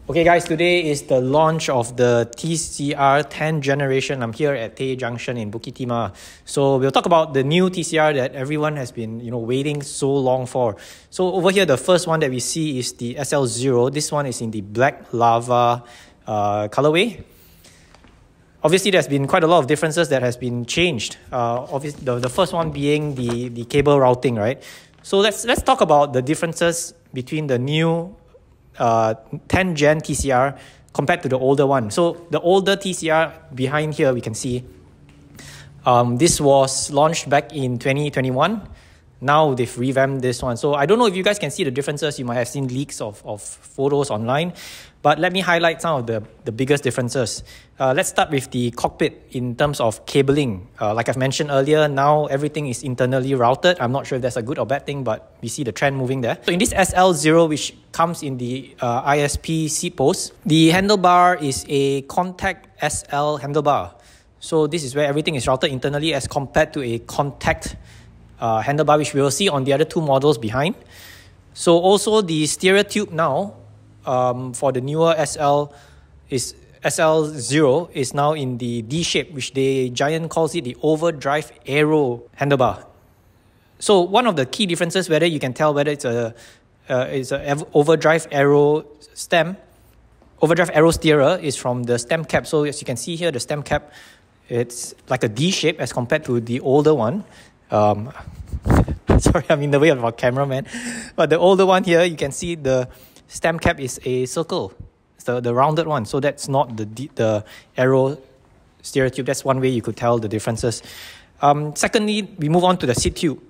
Okay guys, today is the launch of the TCR 10th generation. I'm here at Tay Junction in Bukit Timah. So we'll talk about the new TCR that everyone has been waiting so long for. So over here, the first one that we see is the SL0. This one is in the black lava colorway. Obviously, there's been quite a lot of differences that has been changed. Obviously, the first one being the cable routing, right? So let's talk about the differences between the new 10 gen TCR compared to the older one. So the older TCR behind here, we can see this was launched back in 2021. Now they've revamped this one. So I don't know if you guys can see the differences. You might have seen leaks of photos online, but let me highlight some of the biggest differences. Let's start with the cockpit in terms of cabling. Like I've mentioned earlier, now everything is internally routed. I'm not sure if that's a good or bad thing, but we see the trend moving there. So in this SL0, which comes in the ISP seat post, the handlebar is a contact SL handlebar. So this is where everything is routed internally as compared to a contact handlebar, which we will see on the other two models behind. So also the stereo tube now for the newer SL0 is now in the D shape, which Giant calls it the overdrive aero handlebar. So one of the key differences, whether you can tell whether it's a overdrive aero steerer, is from the stem cap. So as you can see here, the stem cap, it's like a D shape as compared to the older one. Sorry, I'm in the way of our cameraman. But the older one here, you can see the stem cap is a circle. It's the rounded one. So that's not the aero stereo tube. That's one way you could tell the differences. Secondly, we move on to the seat tube.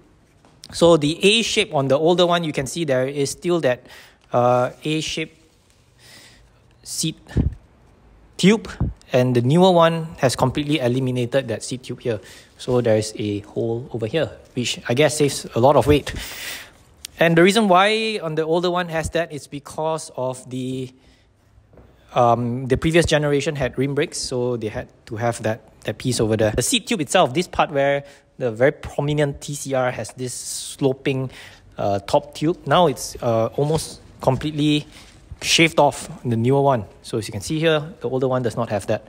So the A shape on the older one, you can see there is still that A shape seat tube, and the newer one has completely eliminated that seat tube here. So there's a hole over here, which I guess saves a lot of weight. And the reason why on the older one has that is because of the previous generation had rim brakes, so they had to have that piece over there. The seat tube itself, this part where the very prominent TCR has this sloping top tube, now it's almost completely shaved off in the newer one. So as you can see here, the older one does not have that.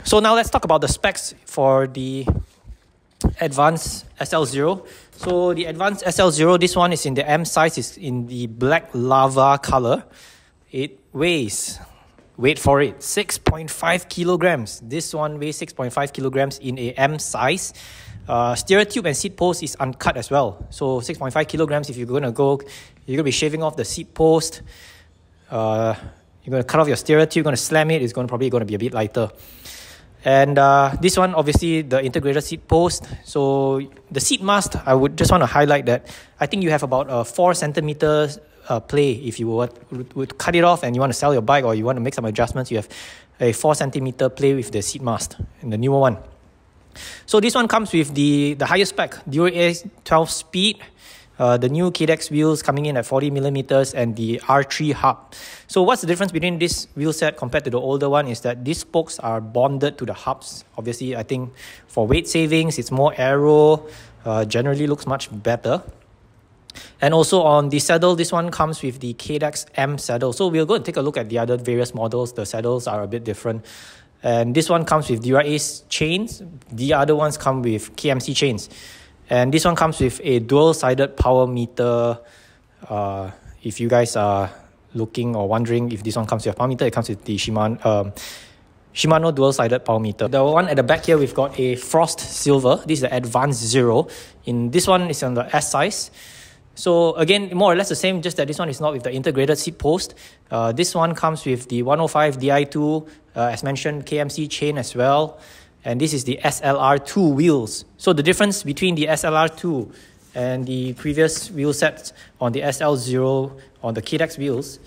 So now let's talk about the specs for the advanced SL0. So the advanced SL0, this one is in the M size, is in the black lava color. It weighs, wait for it, 6.5 kilograms. This one weighs 6.5 kilograms in a M size. Stereo tube and seat post is uncut as well. So 6.5 kilograms, if you're going to be shaving off the seat post, you're going to cut off your stereo tube, you're going to slam it, it's probably going to be a bit lighter. And this one, obviously, the integrated seat post. So the seat mast, I would just want to highlight that I think you have about 4 centimeters play. If you would cut it off and you want to sell your bike or you want to make some adjustments, you have a 4 centimeter play with the seat mast in the newer one. So this one comes with the highest spec, Dual Ace 12 speed. The new KDEX wheels coming in at 40 millimeters and the R3 hub. So what's the difference between this wheel set compared to the older one is that these spokes are bonded to the hubs. Obviously, I think for weight savings, it's more aero, generally looks much better. And also on the saddle, this one comes with the KDEX M saddle. So we'll go and take a look at the other various models. The saddles are a bit different. And this one comes with Dura-Ace chains. The other ones come with KMC chains. And this one comes with a dual-sided power meter. If you guys are looking or wondering if this one comes with a power meter, it comes with the Shimano dual-sided power meter. The one at the back here, we've got a Frost Silver. This is the Advanced Zero. In this one, it's on the S size. So again, more or less the same, just that this one is not with the integrated seat post. This one comes with the 105 Di2, as mentioned, KMC chain as well. And this is the SLR2 wheels. So the difference between the SLR2 and the previous wheel sets on the SL0 on the KDEX wheels,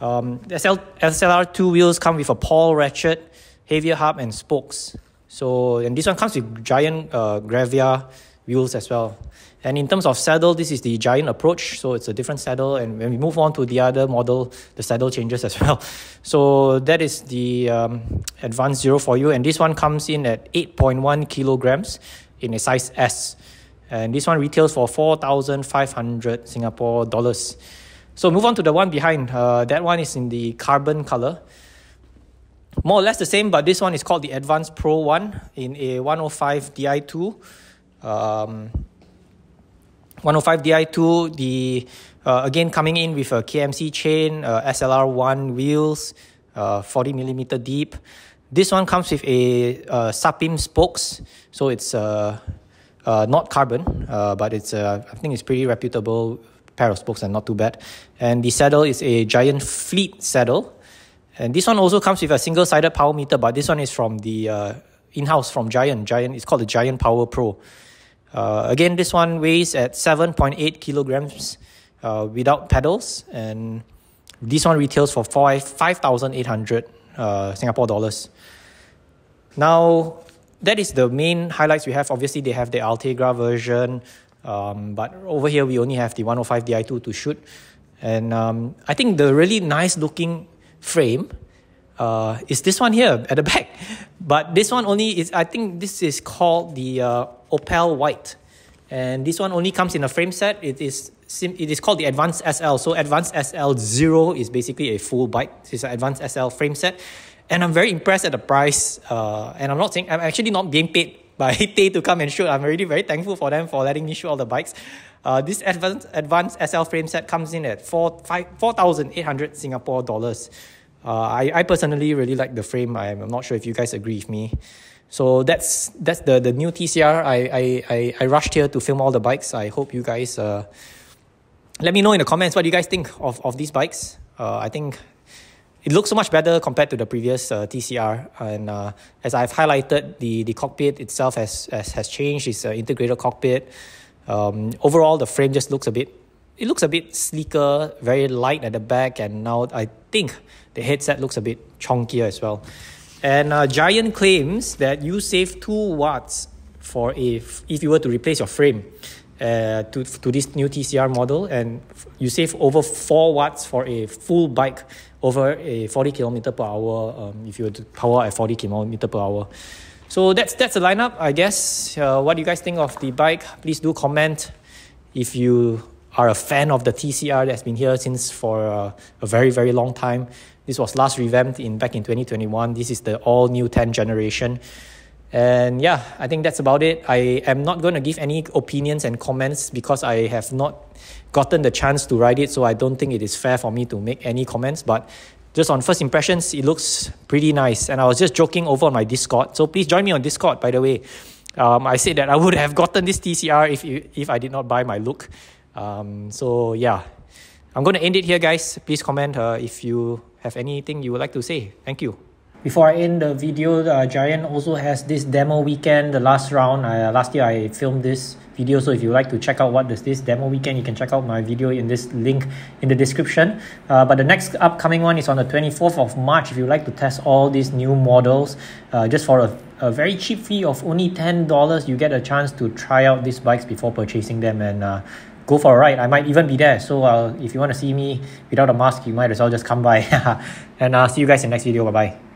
the SLR2 wheels come with a Paul ratchet, heavier hub and spokes. So, and this one comes with Giant Gravia wheels as well. And in terms of saddle, this is the Giant Approach, so it's a different saddle. And when we move on to the other model, the saddle changes as well. So that is the Advanced Zero for you. And this one comes in at 8.1 kilograms in a size S. And this one retails for 4,500 Singapore dollars. So move on to the one behind. That one is in the carbon color. More or less the same, but this one is called the Advanced Pro one in a 105 Di2. 105 Di2, the again coming in with a KMC chain, SLR1 wheels, 40mm deep. This one comes with a Sapim spokes, so it's not carbon, but it's I think it's pretty reputable pair of spokes and not too bad. And the saddle is a Giant Fleet saddle. And this one also comes with a single-sided power meter, but this one is from the in-house from Giant. Giant, it's called the Giant Power Pro. Again, this one weighs at 7.8 kilograms without pedals, and this one retails for 5,800 Singapore dollars. Now, that is the main highlights we have. Obviously, they have the Ultegra version, but over here we only have the 105 Di2 to shoot. And I think the really nice looking frame is this one here at the back. But this one only is, I think this is called the Opal White. And this one only comes in a frame set. It is called the Advanced SL. So Advanced SL 0 is basically a full bike. It's an Advanced SL frame set. And I'm very impressed at the price. And I'm actually not being paid by Tay to come and shoot. I'm really very thankful for them for letting me shoot all the bikes. This Advanced SL frame set comes in at 4,800 Singapore dollars. I personally really like the frame. I'm not sure if you guys agree with me. So that's the new TCR. I rushed here to film all the bikes. I hope you guys let me know in the comments what you guys think of these bikes. I think it looks so much better compared to the previous TCR. And as I've highlighted, the cockpit itself has changed. It's an integrated cockpit. Overall, the frame just looks a bit sleeker, very light at the back, and now I think the headset looks a bit chunkier as well. And Giant claims that you save 2 watts if you were to replace your frame to this new TCR model, and you save over 4 watts for a full bike over a 40 km per hour if you were to power at 40 km per hour. So that's the lineup, I guess. What do you guys think of the bike? Please do comment. If you are a fan of the TCR that's been here since for a very, very long time. This was last revamped back in 2021. This is the all-new 10th generation. And yeah, I think that's about it. I am not going to give any opinions and comments because I have not gotten the chance to ride it, so I don't think it is fair for me to make any comments. But just on first impressions, it looks pretty nice. And I was just joking over on my Discord, so please join me on Discord, by the way. I said that I would have gotten this TCR if I did not buy my Look. So yeah, I'm going to end it here, guys. Please comment if you have anything you would like to say. Thank you. Before I end the video, Giant also has this demo weekend, the last round. Last year I filmed this video, so if you like to check out what is this demo weekend, you can check out my video in this link in the description. But the next upcoming one is on the 24th of March. If you like to test all these new models, just for a very cheap fee of only $10, you get a chance to try out these bikes before purchasing them and go for a ride. I might even be there. So if you want to see me without a mask, you might as well just come by. And see you guys in the next video. Bye-bye.